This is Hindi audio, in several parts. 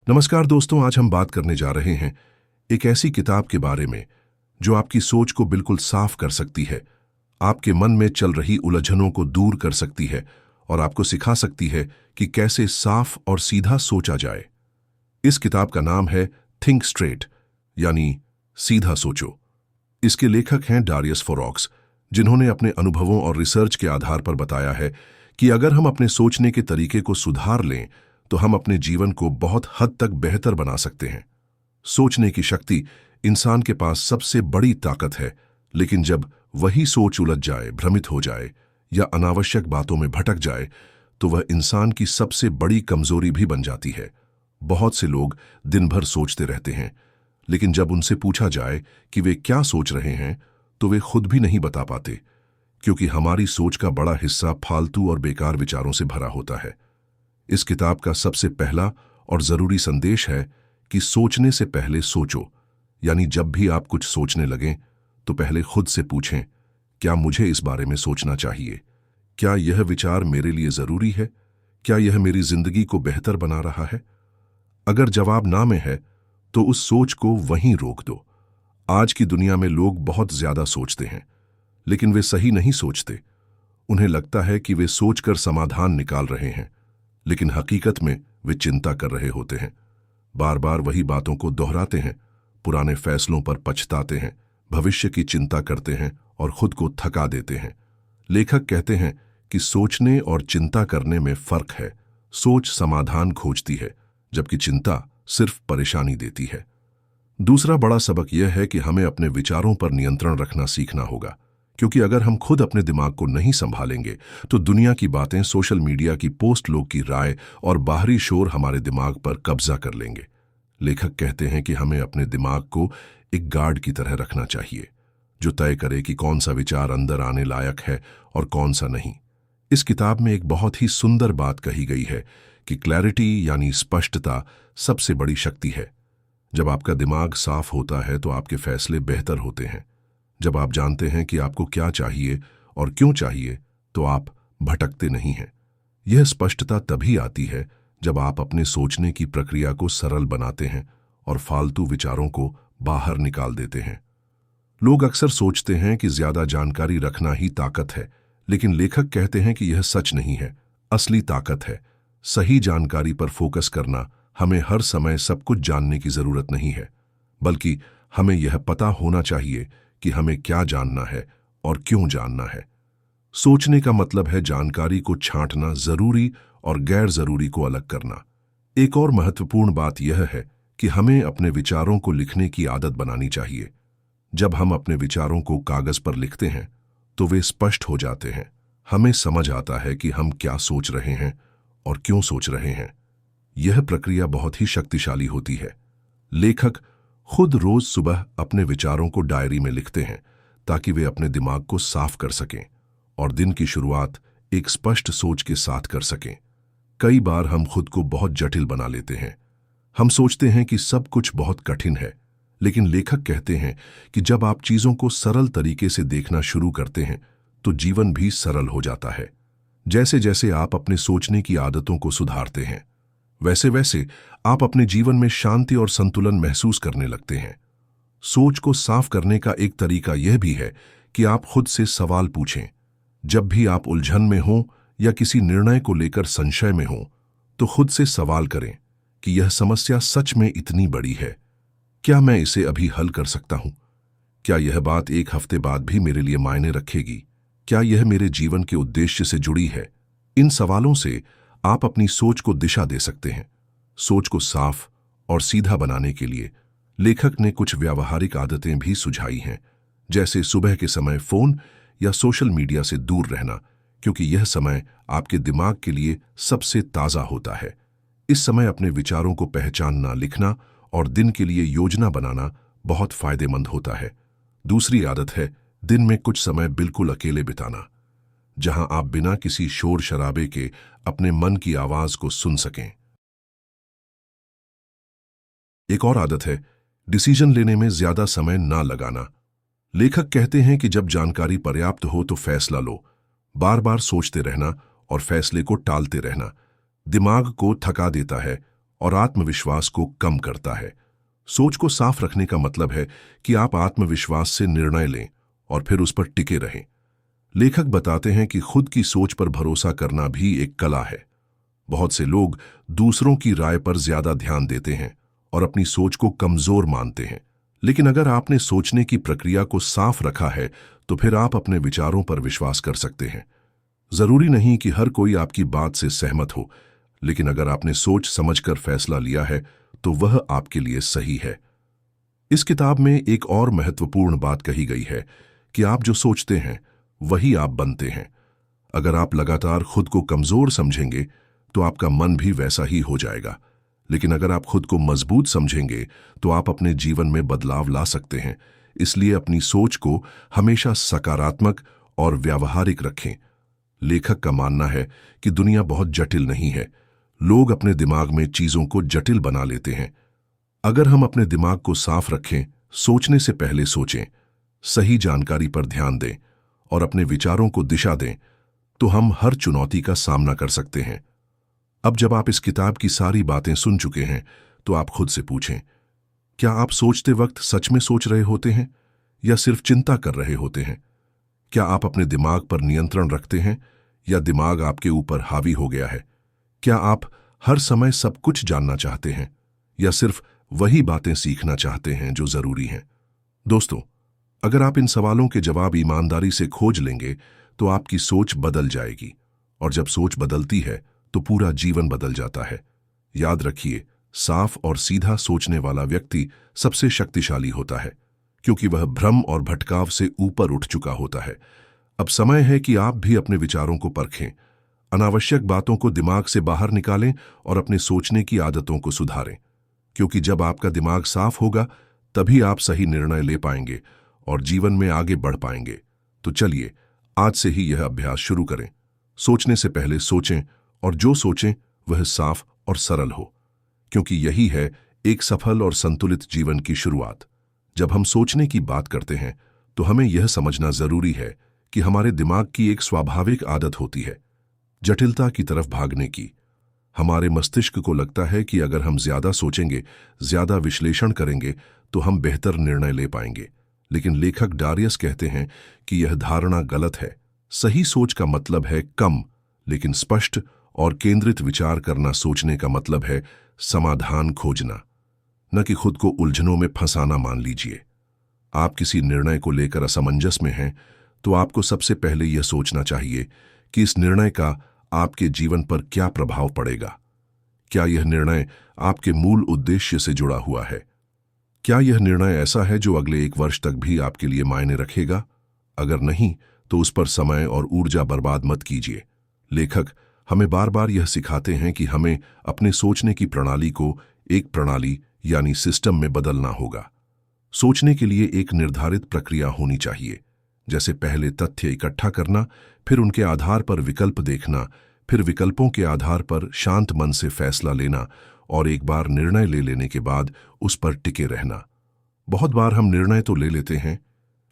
नमस्कार दोस्तों, आज हम बात करने जा रहे हैं एक ऐसी किताब के बारे में जो आपकी सोच को बिल्कुल साफ कर सकती है, आपके मन में चल रही उलझनों को दूर कर सकती है और आपको सिखा सकती है कि कैसे साफ और सीधा सोचा जाए। इस किताब का नाम है थिंक स्ट्रेट, यानी सीधा सोचो। इसके लेखक हैं डारियस फोरॉक्स, जिन्होंने अपने अनुभवों और रिसर्च के आधार पर बताया है कि अगर हम अपने सोचने के तरीके को सुधार लें तो हम अपने जीवन को बहुत हद तक बेहतर बना सकते हैं। सोचने की शक्ति इंसान के पास सबसे बड़ी ताकत है, लेकिन जब वही सोच उलझ जाए, भ्रमित हो जाए या अनावश्यक बातों में भटक जाए तो वह इंसान की सबसे बड़ी कमजोरी भी बन जाती है। बहुत से लोग दिन भर सोचते रहते हैं, लेकिन जब उनसे पूछा जाए कि वे क्या सोच रहे हैं तो वे खुद भी नहीं बता पाते, क्योंकि हमारी सोच का बड़ा हिस्सा फालतू और बेकार विचारों से भरा होता है। इस किताब का सबसे पहला और जरूरी संदेश है कि सोचने से पहले सोचो, यानी जब भी आप कुछ सोचने लगें तो पहले खुद से पूछें, क्या मुझे इस बारे में सोचना चाहिए? क्या यह विचार मेरे लिए जरूरी है? क्या यह मेरी जिंदगी को बेहतर बना रहा है? अगर जवाब ना में है तो उस सोच को वहीं रोक दो। आज की दुनिया में लोग बहुत ज्यादा सोचते हैं, लेकिन वे सही नहीं सोचते। उन्हें लगता है कि वे सोचकर समाधान निकाल रहे हैं, लेकिन हकीकत में वे चिंता कर रहे होते हैं। बार बार वही बातों को दोहराते हैं, पुराने फैसलों पर पछताते हैं, भविष्य की चिंता करते हैं और खुद को थका देते हैं। लेखक कहते हैं कि सोचने और चिंता करने में फर्क है। सोच समाधान खोजती है, जबकि चिंता सिर्फ परेशानी देती है। दूसरा बड़ा सबक यह है कि हमें अपने विचारों पर नियंत्रण रखना सीखना होगा, क्योंकि अगर हम खुद अपने दिमाग को नहीं संभालेंगे तो दुनिया की बातें, सोशल मीडिया की पोस्ट, लोग की राय और बाहरी शोर हमारे दिमाग पर कब्जा कर लेंगे। लेखक कहते हैं कि हमें अपने दिमाग को एक गार्ड की तरह रखना चाहिए, जो तय करे कि कौन सा विचार अंदर आने लायक है और कौन सा नहीं। इस किताब में एक बहुत ही सुंदर बात कही गई है कि क्लैरिटी यानी स्पष्टता सबसे बड़ी शक्ति है। जब आपका दिमाग साफ होता है तो आपके फैसले बेहतर होते हैं। जब आप जानते हैं कि आपको क्या चाहिए और क्यों चाहिए तो आप भटकते नहीं हैं। यह स्पष्टता तभी आती है जब आप अपने सोचने की प्रक्रिया को सरल बनाते हैं और फालतू विचारों को बाहर निकाल देते हैं। लोग अक्सर सोचते हैं कि ज्यादा जानकारी रखना ही ताकत है, लेकिन लेखक कहते हैं कि यह सच नहीं है। असली ताकत है सही जानकारी पर फोकस करना। हमें हर समय सब कुछ जानने की जरूरत नहीं है, बल्कि हमें यह पता होना चाहिए कि हमें क्या जानना है और क्यों जानना है। सोचने का मतलब है जानकारी को छांटना, जरूरी और गैर जरूरी को अलग करना। एक और महत्वपूर्ण बात यह है कि हमें अपने विचारों को लिखने की आदत बनानी चाहिए। जब हम अपने विचारों को कागज पर लिखते हैं तो वे स्पष्ट हो जाते हैं। हमें समझ आता है कि हम क्या सोच रहे हैं और क्यों सोच रहे हैं। यह प्रक्रिया बहुत ही शक्तिशाली होती है। लेखक खुद रोज सुबह अपने विचारों को डायरी में लिखते हैं ताकि वे अपने दिमाग को साफ कर सकें और दिन की शुरुआत एक स्पष्ट सोच के साथ कर सकें। कई बार हम खुद को बहुत जटिल बना लेते हैं। हम सोचते हैं कि सब कुछ बहुत कठिन है, लेकिन लेखक कहते हैं कि जब आप चीजों को सरल तरीके से देखना शुरू करते हैं तो जीवन भी सरल हो जाता है। जैसे जैसे आप अपने सोचने की आदतों को सुधारते हैं, वैसे वैसे आप अपने जीवन में शांति और संतुलन महसूस करने लगते हैं। सोच को साफ करने का एक तरीका यह भी है कि आप खुद से सवाल पूछें। जब भी आप उलझन में हों या किसी निर्णय को लेकर संशय में हों, तो खुद से सवाल करें कि यह समस्या सच में इतनी बड़ी है? क्या मैं इसे अभी हल कर सकता हूं? क्या यह बात एक हफ्ते बाद भी मेरे लिए मायने रखेगी? क्या यह मेरे जीवन के उद्देश्य से जुड़ी है? इन सवालों से आप अपनी सोच को दिशा दे सकते हैं। सोच को साफ और सीधा बनाने के लिए लेखक ने कुछ व्यावहारिक आदतें भी सुझाई हैं, जैसे सुबह के समय फोन या सोशल मीडिया से दूर रहना, क्योंकि यह समय आपके दिमाग के लिए सबसे ताज़ा होता है। इस समय अपने विचारों को पहचानना, लिखना और दिन के लिए योजना बनाना बहुत फायदेमंद होता है। दूसरी आदत है दिन में कुछ समय बिल्कुल अकेले बिताना, जहां आप बिना किसी शोर शराबे के अपने मन की आवाज को सुन सकें। एक और आदत है डिसीजन लेने में ज्यादा समय ना लगाना। लेखक कहते हैं कि जब जानकारी पर्याप्त हो तो फैसला लो। बार बार सोचते रहना और फैसले को टालते रहना दिमाग को थका देता है और आत्मविश्वास को कम करता है। सोच को साफ रखने का मतलब है कि आप आत्मविश्वास से निर्णय लें और फिर उस पर टिके रहें। लेखक बताते हैं कि खुद की सोच पर भरोसा करना भी एक कला है। बहुत से लोग दूसरों की राय पर ज्यादा ध्यान देते हैं और अपनी सोच को कमजोर मानते हैं, लेकिन अगर आपने सोचने की प्रक्रिया को साफ रखा है तो फिर आप अपने विचारों पर विश्वास कर सकते हैं। जरूरी नहीं कि हर कोई आपकी बात से सहमत हो, लेकिन अगर आपने सोच समझकर फैसला लिया है तो वह आपके लिए सही है। इस किताब में एक और महत्वपूर्ण बात कही गई है कि आप जो सोचते हैं वही आप बनते हैं। अगर आप लगातार खुद को कमजोर समझेंगे तो आपका मन भी वैसा ही हो जाएगा, लेकिन अगर आप खुद को मजबूत समझेंगे तो आप अपने जीवन में बदलाव ला सकते हैं। इसलिए अपनी सोच को हमेशा सकारात्मक और व्यावहारिक रखें। लेखक का मानना है कि दुनिया बहुत जटिल नहीं है। लोग अपने दिमाग में चीजों को जटिल बना लेते हैं। अगर हम अपने दिमाग को साफ रखें, सोचने से पहले सोचें, सही जानकारी पर ध्यान दें और अपने विचारों को दिशा दें, तो हम हर चुनौती का सामना कर सकते हैं। अब जब आप इस किताब की सारी बातें सुन चुके हैं तो आप खुद से पूछें, क्या आप सोचते वक्त सच में सोच रहे होते हैं या सिर्फ चिंता कर रहे होते हैं? क्या आप अपने दिमाग पर नियंत्रण रखते हैं या दिमाग आपके ऊपर हावी हो गया है? क्या आप हर समय सब कुछ जानना चाहते हैं या सिर्फ वही बातें सीखना चाहते हैं जो जरूरी हैं? दोस्तों, अगर आप इन सवालों के जवाब ईमानदारी से खोज लेंगे तो आपकी सोच बदल जाएगी, और जब सोच बदलती है तो पूरा जीवन बदल जाता है। याद रखिए, साफ और सीधा सोचने वाला व्यक्ति सबसे शक्तिशाली होता है, क्योंकि वह भ्रम और भटकाव से ऊपर उठ चुका होता है। अब समय है कि आप भी अपने विचारों को परखें, अनावश्यक बातों को दिमाग से बाहर निकालें और अपने सोचने की आदतों को सुधारें, क्योंकि जब आपका दिमाग साफ होगा तभी आप सही निर्णय ले पाएंगे और जीवन में आगे बढ़ पाएंगे। तो चलिए आज से ही यह अभ्यास शुरू करें। सोचने से पहले सोचें और जो सोचें वह साफ और सरल हो, क्योंकि यही है एक सफल और संतुलित जीवन की शुरुआत। जब हम सोचने की बात करते हैं तो हमें यह समझना जरूरी है कि हमारे दिमाग की एक स्वाभाविक आदत होती है, जटिलता की तरफ भागने की। हमारे मस्तिष्क को लगता है कि अगर हम ज्यादा सोचेंगे, ज्यादा विश्लेषण करेंगे तो हम बेहतर निर्णय ले पाएंगे, लेकिन लेखक डारियस कहते हैं कि यह धारणा गलत है। सही सोच का मतलब है कम लेकिन स्पष्ट और केंद्रित विचार करना। सोचने का मतलब है समाधान खोजना, न कि खुद को उलझनों में फंसाना। मान लीजिए आप किसी निर्णय को लेकर असमंजस में हैं, तो आपको सबसे पहले यह सोचना चाहिए कि इस निर्णय का आपके जीवन पर क्या प्रभाव पड़ेगा। क्या यह निर्णय आपके मूल उद्देश्य से जुड़ा हुआ है? क्या यह निर्णय ऐसा है जो अगले 1 वर्ष तक भी आपके लिए मायने रखेगा? अगर नहीं, तो उस पर समय और ऊर्जा बर्बाद मत कीजिए। लेखक हमें बार बार यह सिखाते हैं कि हमें अपने सोचने की प्रणाली को एक प्रणाली यानी सिस्टम में बदलना होगा। सोचने के लिए एक निर्धारित प्रक्रिया होनी चाहिए, जैसे पहले तथ्य इकट्ठा करना, फिर उनके आधार पर विकल्प देखना, फिर विकल्पों के आधार पर शांत मन से फैसला लेना, और एक बार निर्णय ले लेने के बाद उस पर टिके रहना। बहुत बार हम निर्णय तो ले लेते हैं,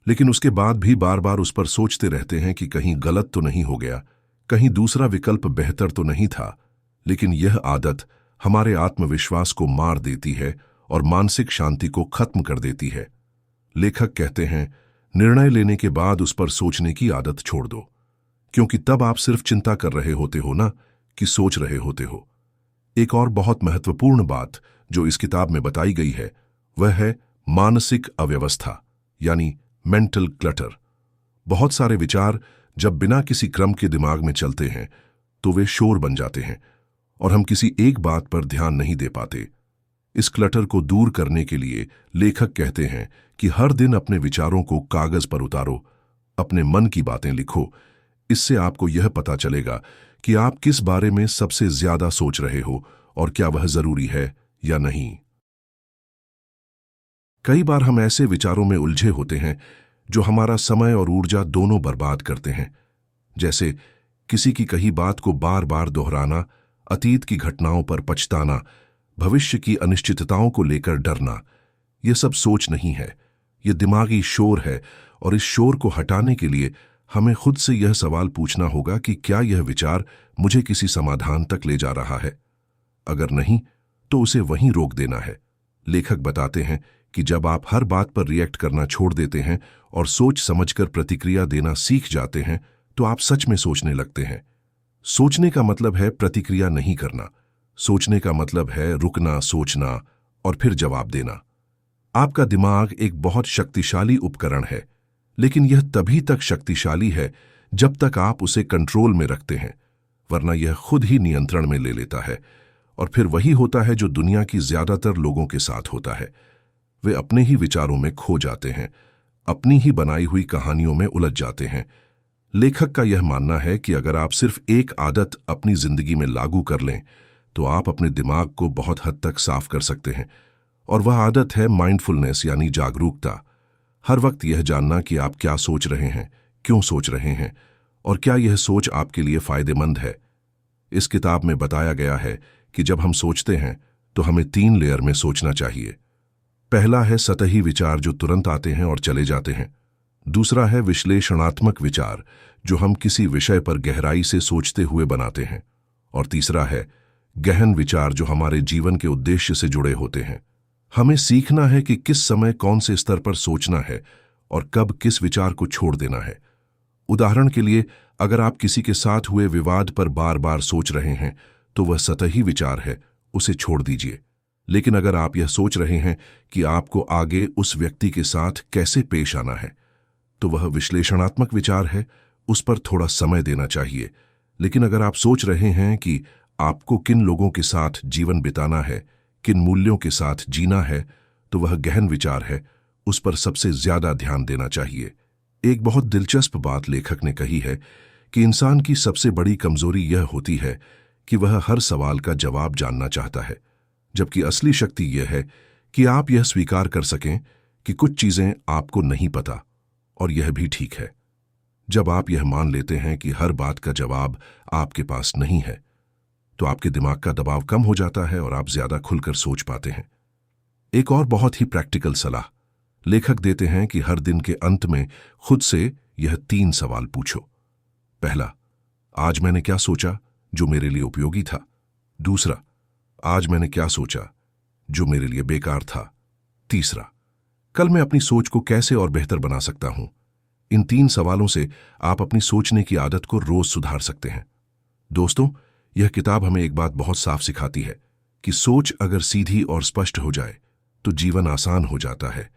लेकिन उसके बाद भी बार बार उस पर सोचते रहते हैं कि कहीं गलत तो नहीं हो गया, कहीं दूसरा विकल्प बेहतर तो नहीं था। लेकिन यह आदत हमारे आत्मविश्वास को मार देती है और मानसिक शांति को खत्म कर देती है। लेखक कहते हैं, निर्णय लेने के बाद उस पर सोचने की आदत छोड़ दो, क्योंकि तब आप सिर्फ चिंता कर रहे होते हो ना कि सोच रहे होते हो। एक और बहुत महत्वपूर्ण बात जो इस किताब में बताई गई है वह है मानसिक अव्यवस्था यानी मेंटल क्लटर। बहुत सारे विचार जब बिना किसी क्रम के दिमाग में चलते हैं तो वे शोर बन जाते हैं और हम किसी एक बात पर ध्यान नहीं दे पाते। इस क्लटर को दूर करने के लिए लेखक कहते हैं कि हर दिन अपने विचारों को कागज पर उतारो, अपने मन की बातें लिखो। इससे आपको यह पता चलेगा कि आप किस बारे में सबसे ज्यादा सोच रहे हो और क्या वह जरूरी है या नहीं। कई बार हम ऐसे विचारों में उलझे होते हैं जो हमारा समय और ऊर्जा दोनों बर्बाद करते हैं, जैसे किसी की कही बात को बार बार दोहराना, अतीत की घटनाओं पर पछताना, भविष्य की अनिश्चितताओं को लेकर डरना। यह सब सोच नहीं है, यह दिमागी शोर है, और इस शोर को हटाने के लिए हमें खुद से यह सवाल पूछना होगा कि क्या यह विचार मुझे किसी समाधान तक ले जा रहा है? अगर नहीं, तो उसे वहीं रोक देना है। लेखक बताते हैं कि जब आप हर बात पर रिएक्ट करना छोड़ देते हैं और सोच समझकर प्रतिक्रिया देना सीख जाते हैं तो आप सच में सोचने लगते हैं। सोचने का मतलब है प्रतिक्रिया नहीं करना। सोचने का मतलब है रुकना, सोचना और फिर जवाब देना। आपका दिमाग एक बहुत शक्तिशाली उपकरण है, लेकिन यह तभी तक शक्तिशाली है जब तक आप उसे कंट्रोल में रखते हैं, वरना यह खुद ही नियंत्रण में ले लेता है। और फिर वही होता है जो दुनिया की ज्यादातर लोगों के साथ होता है। वे अपने ही विचारों में खो जाते हैं, अपनी ही बनाई हुई कहानियों में उलझ जाते हैं। लेखक का यह मानना है कि अगर आप सिर्फ एक आदत अपनी जिंदगी में लागू कर लें तो आप अपने दिमाग को बहुत हद तक साफ कर सकते हैं। और वह आदत है माइंडफुलनेस, यानी जागरूकता। हर वक्त यह जानना कि आप क्या सोच रहे हैं, क्यों सोच रहे हैं और क्या यह सोच आपके लिए फायदेमंद है। इस किताब में बताया गया है कि जब हम सोचते हैं तो हमें 3 लेयर में सोचना चाहिए। पहला है सतही विचार जो तुरंत आते हैं और चले जाते हैं। दूसरा है विश्लेषणात्मक विचार जो हम किसी विषय पर गहराई से सोचते हुए बनाते हैं। और तीसरा है गहन विचार जो हमारे जीवन के उद्देश्य से जुड़े होते हैं। हमें सीखना है कि किस समय कौन से स्तर पर सोचना है और कब किस विचार को छोड़ देना है। उदाहरण के लिए, अगर आप किसी के साथ हुए विवाद पर बार बार सोच रहे हैं तो वह सतही विचार है, उसे छोड़ दीजिए। लेकिन अगर आप यह सोच रहे हैं कि आपको आगे उस व्यक्ति के साथ कैसे पेश आना है तो वह विश्लेषणात्मक विचार है, उस पर थोड़ा समय देना चाहिए। लेकिन अगर आप सोच रहे हैं कि आपको किन लोगों के साथ जीवन बिताना है, किन मूल्यों के साथ जीना है, तो वह गहन विचार है, उस पर सबसे ज्यादा ध्यान देना चाहिए। एक बहुत दिलचस्प बात लेखक ने कही है कि इंसान की सबसे बड़ी कमजोरी यह होती है कि वह हर सवाल का जवाब जानना चाहता है, जबकि असली शक्ति यह है कि आप यह स्वीकार कर सकें कि कुछ चीजें आपको नहीं पता, और यह भी ठीक है। जब आप यह मान लेते हैं कि हर बात का जवाब आपके पास नहीं है तो आपके दिमाग का दबाव कम हो जाता है और आप ज्यादा खुलकर सोच पाते हैं। एक और बहुत ही प्रैक्टिकल सलाह लेखक देते हैं कि हर दिन के अंत में खुद से यह 3 सवाल पूछो। पहला, आज मैंने क्या सोचा जो मेरे लिए उपयोगी था। दूसरा, आज मैंने क्या सोचा जो मेरे लिए बेकार था। तीसरा, कल मैं अपनी सोच को कैसे और बेहतर बना सकता हूं। इन 3 सवालों से आप अपनी सोचने की आदत को रोज सुधार सकते हैं। दोस्तों, यह किताब हमें एक बात बहुत साफ सिखाती है कि सोच अगर सीधी और स्पष्ट हो जाए तो जीवन आसान हो जाता है,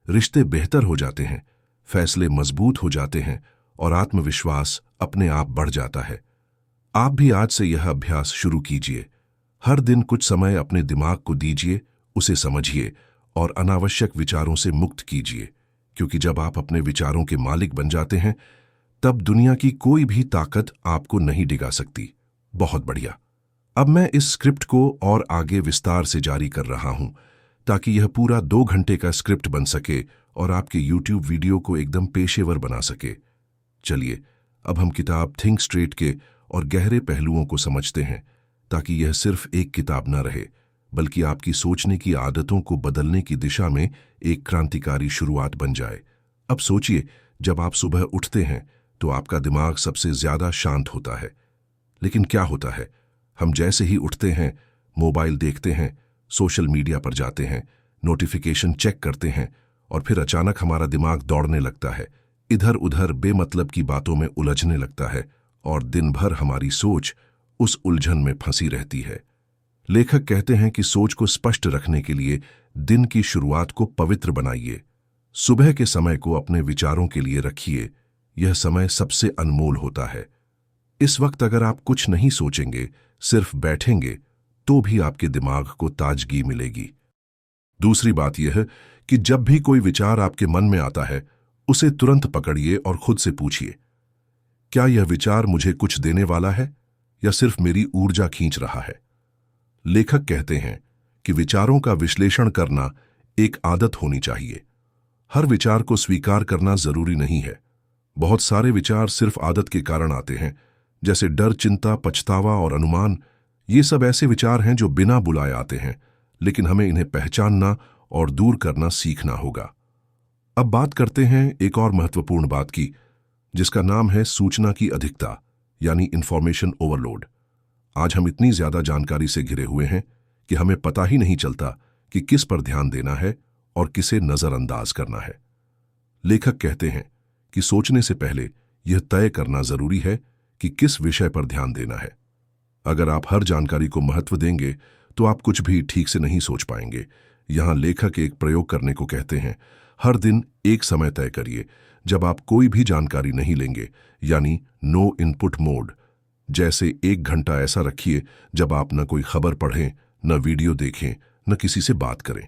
रिश्ते बेहतर हो जाते हैं, फैसले मजबूत हो जाते हैं और आत्मविश्वास अपने आप बढ़ जाता है। आप भी आज से यह अभ्यास शुरू कीजिए। हर दिन कुछ समय अपने दिमाग को दीजिए, उसे समझिए और अनावश्यक विचारों से मुक्त कीजिए, क्योंकि जब आप अपने विचारों के मालिक बन जाते हैं तब दुनिया की कोई भी ताकत आपको नहीं डिगा सकती। बहुत बढ़िया। अब मैं इस स्क्रिप्ट को और आगे विस्तार से जारी कर रहा हूं ताकि यह पूरा 2 घंटे का स्क्रिप्ट बन सके और आपके YouTube वीडियो को एकदम पेशेवर बना सके। चलिए अब हम किताब थिंक स्ट्रेट के और गहरे पहलुओं को समझते हैं, ताकि यह सिर्फ एक किताब न रहे बल्कि आपकी सोचने की आदतों को बदलने की दिशा में एक क्रांतिकारी शुरुआत बन जाए। अब सोचिए, जब आप सुबह उठते हैं तो आपका दिमाग सबसे ज्यादा शांत होता है। लेकिन क्या होता है, हम जैसे ही उठते हैं मोबाइल देखते हैं, सोशल मीडिया पर जाते हैं, नोटिफिकेशन चेक करते हैं और फिर अचानक हमारा दिमाग दौड़ने लगता है, इधर उधर बेमतलब की बातों में उलझने लगता है और दिन भर हमारी सोच उस उलझन में फंसी रहती है। लेखक कहते हैं कि सोच को स्पष्ट रखने के लिए दिन की शुरुआत को पवित्र बनाइए। सुबह के समय को अपने विचारों के लिए रखिए। यह समय सबसे अनमोल होता है। इस वक्त अगर आप कुछ नहीं सोचेंगे, सिर्फ बैठेंगे, तो भी आपके दिमाग को ताजगी मिलेगी। दूसरी बात यह है कि जब भी कोई विचार आपके मन में आता है, उसे तुरंत पकड़िए और खुद से पूछिए, क्या यह विचार मुझे कुछ देने वाला है या सिर्फ मेरी ऊर्जा खींच रहा है। लेखक कहते हैं कि विचारों का विश्लेषण करना एक आदत होनी चाहिए। हर विचार को स्वीकार करना जरूरी नहीं है। बहुत सारे विचार सिर्फ आदत के कारण आते हैं, जैसे डर, चिंता, पछतावा और अनुमान। ये सब ऐसे विचार हैं जो बिना बुलाए आते हैं, लेकिन हमें इन्हें पहचानना और दूर करना सीखना होगा। अब बात करते हैं एक और महत्वपूर्ण बात की, जिसका नाम है सूचना की अधिकता, यानी इंफॉर्मेशन ओवरलोड। आज हम इतनी ज्यादा जानकारी से घिरे हुए हैं कि हमें पता ही नहीं चलता कि किस पर ध्यान देना है और किसे नजरअंदाज करना है। लेखक कहते हैं कि सोचने से पहले यह तय करना जरूरी है कि किस विषय पर ध्यान देना है। अगर आप हर जानकारी को महत्व देंगे तो आप कुछ भी ठीक से नहीं सोच पाएंगे। यहां लेखक एक प्रयोग करने को कहते हैं। हर दिन एक समय तय करिए जब आप कोई भी जानकारी नहीं लेंगे, यानी नो इनपुट मोड। जैसे 1 घंटा ऐसा रखिए जब आप न कोई खबर पढ़ें, न वीडियो देखें, न किसी से बात करें।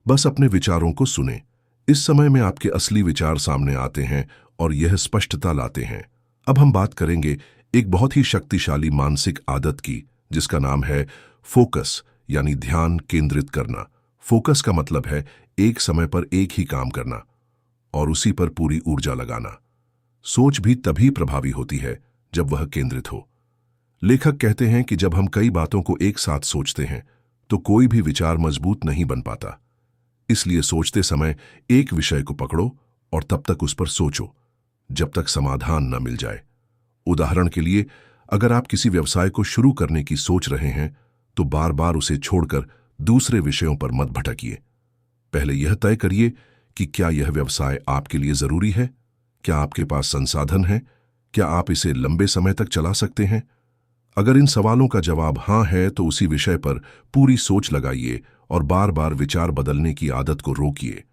बस अपने विचारों को सुनें। इस समय में आपके असली विचार सामने आते हैं और यह स्पष्टता लाते हैं। अब हम बात करेंगे एक बहुत ही शक्तिशाली मानसिक आदत की, जिसका नाम है फोकस, यानी ध्यान केंद्रित करना। फोकस का मतलब है एक समय पर एक ही काम करना और उसी पर पूरी ऊर्जा लगाना। सोच भी तभी प्रभावी होती है जब वह केंद्रित हो। लेखक कहते हैं कि जब हम कई बातों को एक साथ सोचते हैं तो कोई भी विचार मजबूत नहीं बन पाता। इसलिए सोचते समय एक विषय को पकड़ो और तब तक उस पर सोचो जब तक समाधान न मिल जाए। उदाहरण के लिए, अगर आप किसी व्यवसाय को शुरू करने की सोच रहे हैं तो बार बार उसे छोड़कर दूसरे विषयों पर मत भटकिए। पहले यह तय करिए कि क्या यह व्यवसाय आपके लिए जरूरी है, क्या आपके पास संसाधन है, क्या आप इसे लंबे समय तक चला सकते हैं। अगर इन सवालों का जवाब हां है तो उसी विषय पर पूरी सोच लगाइए और बार बार विचार बदलने की आदत को रोकिए।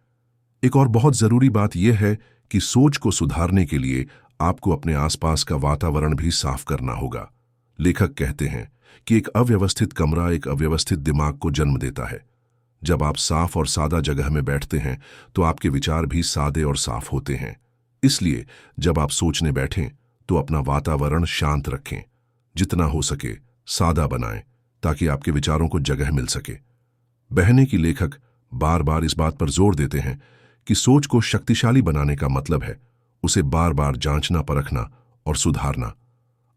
एक और बहुत जरूरी बात यह है कि सोच को सुधारने के लिए आपको अपने आसपास का वातावरण भी साफ करना होगा। लेखक कहते हैं कि एक अव्यवस्थित कमरा एक अव्यवस्थित दिमाग को जन्म देता है। जब आप साफ और सादा जगह में बैठते हैं तो आपके विचार भी सादे और साफ होते हैं। इसलिए जब आप सोचने बैठें तो अपना वातावरण शांत रखें। जितना हो सके सादा बनाएं ताकि आपके विचारों को जगह मिल सके। बहने की लेखक बार बार इस बात पर जोर देते हैं कि सोच को शक्तिशाली बनाने का मतलब है उसे बार बार जांचना, परखना और सुधारना।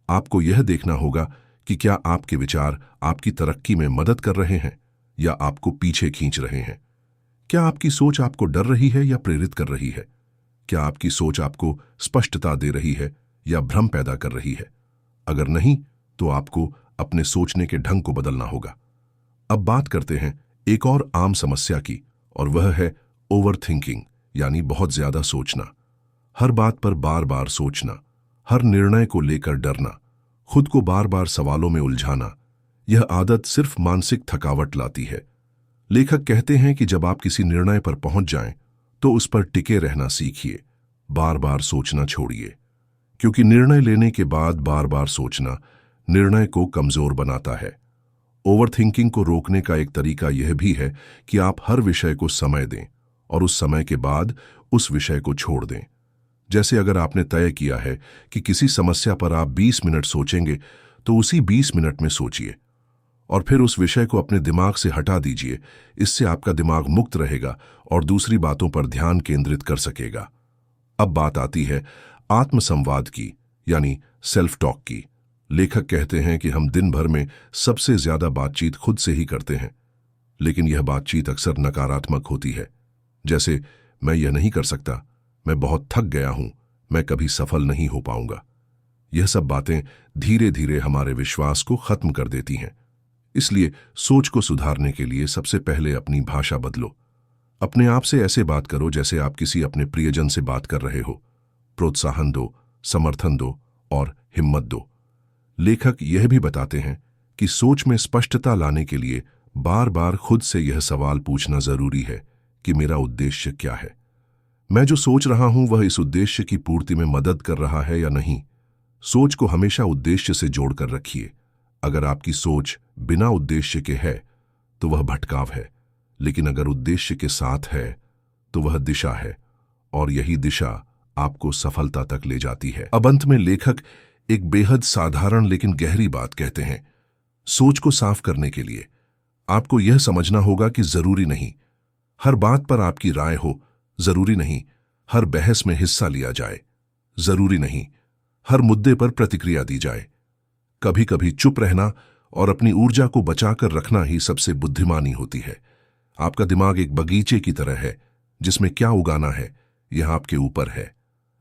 आपको यह देखना होगा कि क्या आपके विचार आपकी तरक्की में मदद कर रहे हैं या आपको पीछे खींच रहे हैं। क्या आपकी सोच आपको डर रही है या प्रेरित कर रही है। क्या आपकी सोच आपको स्पष्टता दे रही है या भ्रम पैदा कर रही है। अगर नहीं तो आपको अपने सोचने के ढंग को बदलना होगा। अब बात करते हैं एक और आम समस्या की, और वह है ओवर थिंकिंग, यानी बहुत ज्यादा सोचना। हर बात पर बार बार सोचना, हर निर्णय को लेकर डरना, खुद को बार बार सवालों में उलझाना। यह आदत सिर्फ मानसिक थकावट लाती है। लेखक कहते हैं कि जब आप किसी निर्णय पर पहुंच जाएं तो उस पर टिके रहना सीखिए। बार बार सोचना छोड़िए, क्योंकि निर्णय लेने के बाद बार बार सोचना निर्णय को कमजोर बनाता है। ओवरथिंकिंग को रोकने का एक तरीका यह भी है कि आप हर विषय को समय दें और उस समय के बाद उस विषय को छोड़ दें। जैसे अगर आपने तय किया है कि किसी समस्या पर आप 20 मिनट सोचेंगे तो उसी 20 मिनट में सोचिए और फिर उस विषय को अपने दिमाग से हटा दीजिए। इससे आपका दिमाग मुक्त रहेगा और दूसरी बातों पर ध्यान केंद्रित कर सकेगा। अब बात आती है आत्मसंवाद की, यानी सेल्फ टॉक की। लेखक कहते हैं कि हम दिन भर में सबसे ज्यादा बातचीत खुद से ही करते हैं, लेकिन यह बातचीत अक्सर नकारात्मक होती है। जैसे, मैं यह नहीं कर सकता, मैं बहुत थक गया हूं, मैं कभी सफल नहीं हो पाऊंगा। यह सब बातें धीरे धीरे हमारे विश्वास को खत्म कर देती हैं। इसलिए सोच को सुधारने के लिए सबसे पहले अपनी भाषा बदलो। अपने आप से ऐसे बात करो जैसे आप किसी अपने प्रियजन से बात कर रहे हो। प्रोत्साहन दो, समर्थन दो और हिम्मत दो। लेखक यह भी बताते हैं कि सोच में स्पष्टता लाने के लिए बार बार खुद से यह सवाल पूछना जरूरी है कि मेरा उद्देश्य क्या है। मैं जो सोच रहा हूं वह इस उद्देश्य की पूर्ति में मदद कर रहा है या नहीं। सोच को हमेशा उद्देश्य से जोड़कर रखिए। अगर आपकी सोच बिना उद्देश्य के है तो वह भटकाव है, लेकिन अगर उद्देश्य के साथ है तो वह दिशा है, और यही दिशा आपको सफलता तक ले जाती है। अब अंत में लेखक एक बेहद साधारण लेकिन गहरी बात कहते हैं। सोच को साफ करने के लिए आपको यह समझना होगा कि जरूरी नहीं हर बात पर आपकी राय हो, जरूरी नहीं हर बहस में हिस्सा लिया जाए, जरूरी नहीं हर मुद्दे पर प्रतिक्रिया दी जाए। कभी कभी चुप रहना और अपनी ऊर्जा को बचाकर रखना ही सबसे बुद्धिमानी होती है। आपका दिमाग एक बगीचे की तरह है जिसमें क्या उगाना है यह आपके ऊपर है।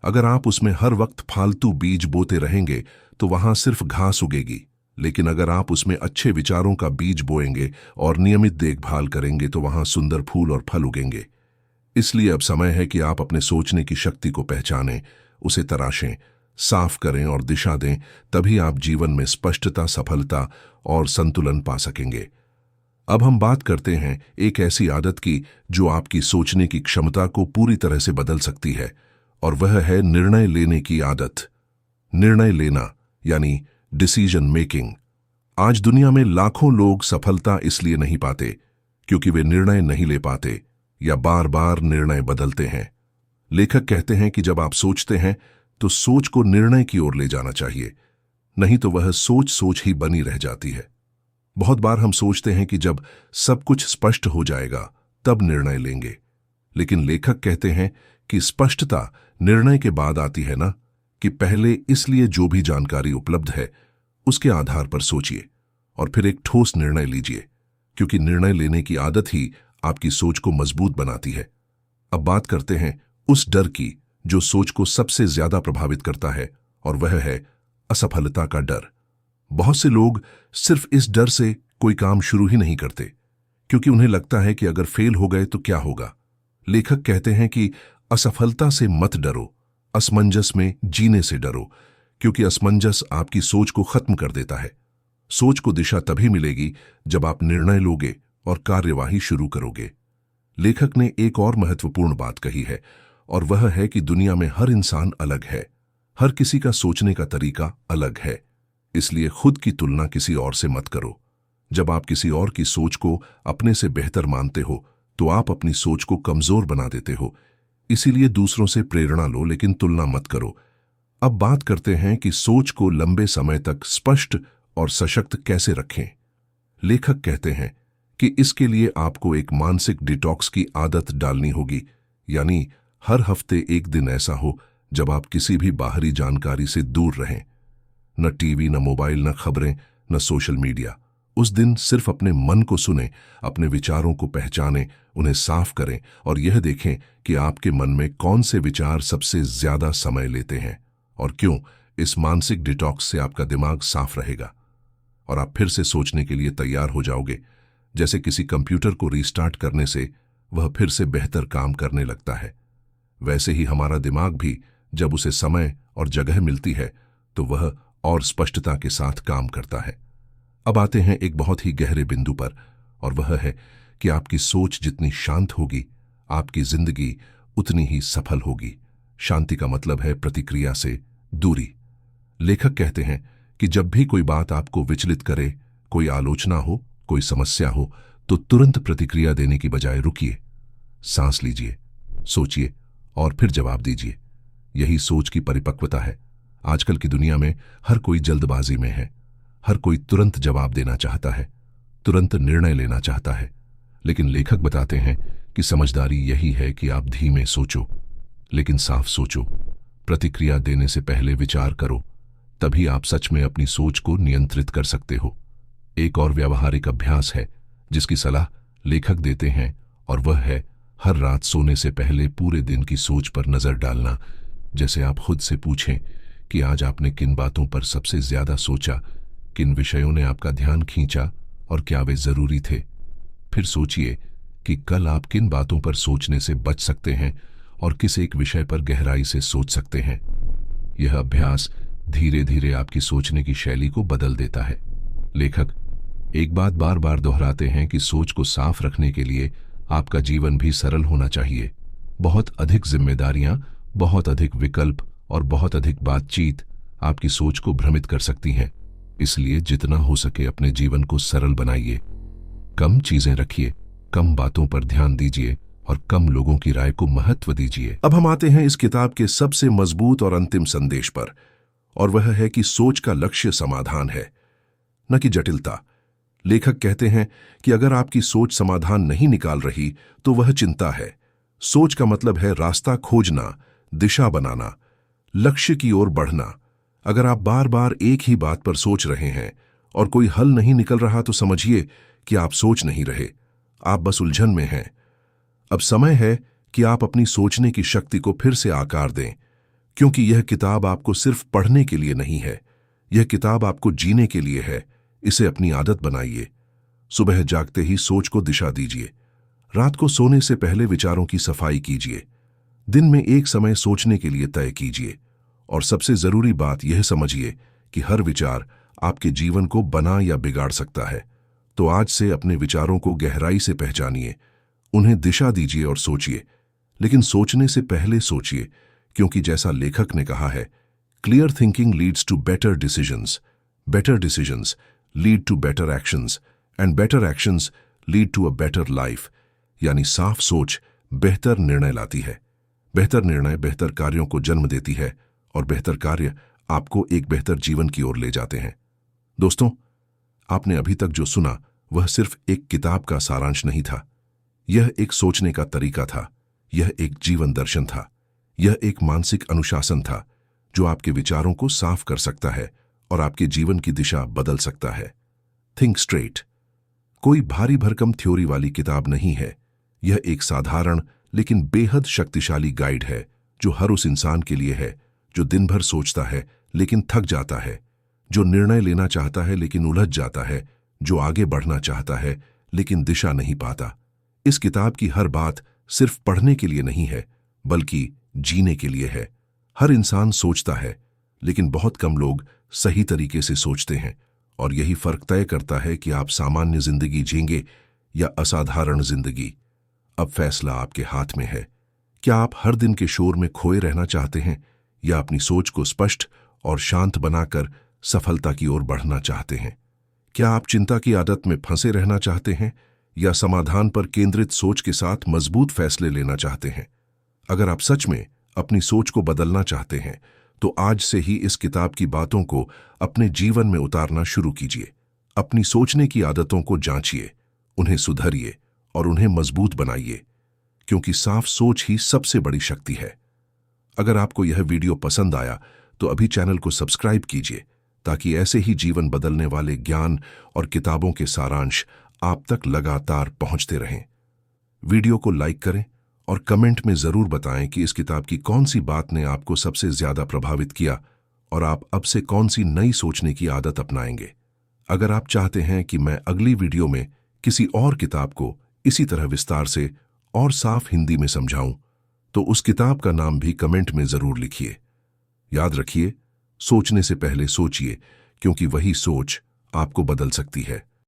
अगर आप उसमें हर वक्त फालतू बीज बोते रहेंगे तो वहां सिर्फ घास उगेगी, लेकिन अगर आप उसमें अच्छे विचारों का बीज बोएंगे और नियमित देखभाल करेंगे तो वहां सुंदर फूल और फल उगेंगे। इसलिए अब समय है कि आप अपने सोचने की शक्ति को पहचानें, उसे तराशें, साफ करें और दिशा दें। तभी आप जीवन में स्पष्टता, सफलता और संतुलन पा सकेंगे। अब हम बात करते हैं एक ऐसी आदत की जो आपकी सोचने की क्षमता को पूरी तरह से बदल सकती है, और वह है निर्णय लेने की आदत। निर्णय लेना यानी डिसीजन मेकिंग। आज दुनिया में लाखों लोग सफलता इसलिए नहीं पाते क्योंकि वे निर्णय नहीं ले पाते या बार बार निर्णय बदलते हैं। लेखक कहते हैं कि जब आप सोचते हैं तो सोच को निर्णय की ओर ले जाना चाहिए, नहीं तो वह सोच सोच ही बनी रह जाती है। बहुत बार हम सोचते हैं कि जब सब कुछ स्पष्ट हो जाएगा तब निर्णय लेंगे, लेकिन लेखक कहते हैं कि स्पष्टता निर्णय के बाद आती है ना, कि पहले इसलिए जो भी जानकारी उपलब्ध है उसके आधार पर सोचिए और फिर एक ठोस निर्णय लीजिए, क्योंकि निर्णय लेने की आदत ही आपकी सोच को मजबूत बनाती है। अब बात करते हैं उस डर की जो सोच को सबसे ज्यादा प्रभावित करता है, और वह है असफलता का डर। बहुत से लोग सिर्फ इस डर से कोई काम शुरू ही नहीं करते, क्योंकि उन्हें लगता है कि अगर फेल हो गए तो क्या होगा। लेखक कहते हैं कि असफलता से मत डरो, असमंजस में जीने से डरो, क्योंकि असमंजस आपकी सोच को खत्म कर देता है। सोच को दिशा तभी मिलेगी जब आप निर्णय लोगे और कार्यवाही शुरू करोगे। लेखक ने एक और महत्वपूर्ण बात कही है, और वह है कि दुनिया में हर इंसान अलग है, हर किसी का सोचने का तरीका अलग है। इसलिए खुद की तुलना किसी और से मत करो। जब आप किसी और की सोच को अपने से बेहतर मानते हो तो आप अपनी सोच को कमजोर बना देते हो। इसीलिए दूसरों से प्रेरणा लो, लेकिन तुलना मत करो। अब बात करते हैं कि सोच को लंबे समय तक स्पष्ट और सशक्त कैसे रखें। लेखक कहते हैं कि इसके लिए आपको एक मानसिक डिटॉक्स की आदत डालनी होगी, यानी हर हफ्ते एक दिन ऐसा हो जब आप किसी भी बाहरी जानकारी से दूर रहें। न टीवी, न मोबाइल, न खबरें, न सोशल मीडिया। उस दिन सिर्फ अपने मन को सुनें, अपने विचारों को पहचानें, उन्हें साफ करें और यह देखें कि आपके मन में कौन से विचार सबसे ज्यादा समय लेते हैं और क्यों। इस मानसिक डिटॉक्स से आपका दिमाग साफ रहेगा और आप फिर से सोचने के लिए तैयार हो जाओगे। जैसे किसी कंप्यूटर को रीस्टार्ट करने से वह फिर से बेहतर काम करने लगता है, वैसे ही हमारा दिमाग भी जब उसे समय और जगह मिलती है तो वह और स्पष्टता के साथ काम करता है। अब आते हैं एक बहुत ही गहरे बिंदु पर, और वह है कि आपकी सोच जितनी शांत होगी आपकी जिंदगी उतनी ही सफल होगी। शांति का मतलब है प्रतिक्रिया से दूरी। लेखक कहते हैं कि जब भी कोई बात आपको विचलित करे, कोई आलोचना हो, कोई समस्या हो, तो तुरंत प्रतिक्रिया देने की बजाय रुकिए, सांस लीजिए, सोचिए और फिर जवाब दीजिए। यही सोच की परिपक्वता है। आजकल की दुनिया में हर कोई जल्दबाजी में है, हर कोई तुरंत जवाब देना चाहता है, तुरंत निर्णय लेना चाहता है। लेकिन लेखक बताते हैं कि समझदारी यही है कि आप धीमे सोचो, लेकिन साफ सोचो। प्रतिक्रिया देने से पहले विचार करो, तभी आप सच में अपनी सोच को नियंत्रित कर सकते हो। एक और व्यावहारिक अभ्यास है जिसकी सलाह लेखक देते हैं, और वह है हर रात सोने से पहले पूरे दिन की सोच पर नजर डालना। जैसे आप खुद से पूछें कि आज आपने किन बातों पर सबसे ज्यादा सोचा, किन विषयों ने आपका ध्यान खींचा और क्या वे जरूरी थे। फिर सोचिए कि कल आप किन बातों पर सोचने से बच सकते हैं और किस एक विषय पर गहराई से सोच सकते हैं। यह अभ्यास धीरे धीरे आपकी सोचने की शैली को बदल देता है। लेखक एक बात बार बार दोहराते हैं कि सोच को साफ रखने के लिए आपका जीवन भी सरल होना चाहिए। बहुत अधिक जिम्मेदारियां, बहुत अधिक विकल्प और बहुत अधिक बातचीत आपकी सोच को भ्रमित कर सकती हैं। इसलिए जितना हो सके अपने जीवन को सरल बनाइए। कम चीजें रखिए, कम बातों पर ध्यान दीजिए और कम लोगों की राय को महत्व दीजिए। अब हम आते हैं इस किताब के सबसे मजबूत और अंतिम संदेश पर, और वह है कि सोच का लक्ष्य समाधान है, न कि जटिलता। लेखक कहते हैं कि अगर आपकी सोच समाधान नहीं निकाल रही तो वह चिंता है। सोच का मतलब है रास्ता खोजना, दिशा बनाना, लक्ष्य की ओर बढ़ना। अगर आप बार बार एक ही बात पर सोच रहे हैं और कोई हल नहीं निकल रहा तो समझिए कि आप सोच नहीं रहे, आप बस उलझन में हैं। अब समय है कि आप अपनी सोचने की शक्ति को फिर से आकार दें, क्योंकि यह किताब आपको सिर्फ पढ़ने के लिए नहीं है, यह किताब आपको जीने के लिए है। इसे अपनी आदत बनाइए। सुबह जागते ही सोच को दिशा दीजिए। रात को सोने से पहले विचारों की सफाई कीजिए। दिन में एक समय सोचने के लिए तय कीजिए। और सबसे जरूरी बात यह समझिए कि हर विचार आपके जीवन को बना या बिगाड़ सकता है। तो आज से अपने विचारों को गहराई से पहचानिए, उन्हें दिशा दीजिए और सोचिए। लेकिन सोचने से पहले सोचिए, क्योंकि जैसा लेखक ने कहा है, clear thinking leads to better decisions lead to better actions and better actions lead to a better life. यानी साफ सोच बेहतर निर्णय लाती है। बेहतर निर्णय बेहतर कार्यों को जन्म देती है और बेहतर कार्य आपको एक बेहतर जीवन की ओर ले जाते हैं। दोस्तों, आपने अभी तक जो सुना वह सिर्फ एक किताब का सारांश नहीं था। यह एक सोचने का तरीका था। यह एक जीवन दर्शन था। यह एक मानसिक अनुशासन था जो आपके विचारों को साफ कर सकता है और आपके जीवन की दिशा बदल सकता है। थिंक स्ट्रेट कोई भारी भरकम थ्योरी वाली किताब नहीं है। यह एक साधारण लेकिन बेहद शक्तिशाली गाइड है जो हर उस इंसान के लिए है जो दिन भर सोचता है लेकिन थक जाता है, जो निर्णय लेना चाहता है लेकिन उलझ जाता है, जो आगे बढ़ना चाहता है लेकिन दिशा नहीं पाता। इस किताब की हर बात सिर्फ पढ़ने के लिए नहीं है, बल्कि जीने के लिए है। हर इंसान सोचता है, लेकिन बहुत कम लोग सही तरीके से सोचते हैं, और यही फर्क तय करता है कि आप सामान्य जिंदगी जिएंगे या असाधारण जिंदगी। अब फैसला आपके हाथ में है। क्या आप हर दिन के शोर में खोए रहना चाहते हैं या अपनी सोच को स्पष्ट और शांत बनाकर सफलता की ओर बढ़ना चाहते हैं? क्या आप चिंता की आदत में फंसे रहना चाहते हैं या समाधान पर केंद्रित सोच के साथ मजबूत फैसले लेना चाहते हैं? अगर आप सच में अपनी सोच को बदलना चाहते हैं तो आज से ही इस किताब की बातों को अपने जीवन में उतारना शुरू कीजिए। अपनी सोचने की आदतों को जांचिए, उन्हें सुधारिए और उन्हें मजबूत बनाइए, क्योंकि साफ सोच ही सबसे बड़ी शक्ति है। अगर आपको यह वीडियो पसंद आया तो अभी चैनल को सब्सक्राइब कीजिए ताकि ऐसे ही जीवन बदलने वाले ज्ञान और किताबों के सारांश आप तक लगातार पहुंचते रहें। वीडियो को लाइक करें और कमेंट में जरूर बताएं कि इस किताब की कौन सी बात ने आपको सबसे ज्यादा प्रभावित किया और आप अब से कौन सी नई सोचने की आदत अपनाएंगे। अगर आप चाहते हैं कि मैं अगली वीडियो में किसी और किताब को इसी तरह विस्तार से और साफ हिंदी में समझाऊं, तो उस किताब का नाम भी कमेंट में जरूर लिखिए। याद रखिए, सोचने से पहले सोचिए, क्योंकि वही सोच आपको बदल सकती है।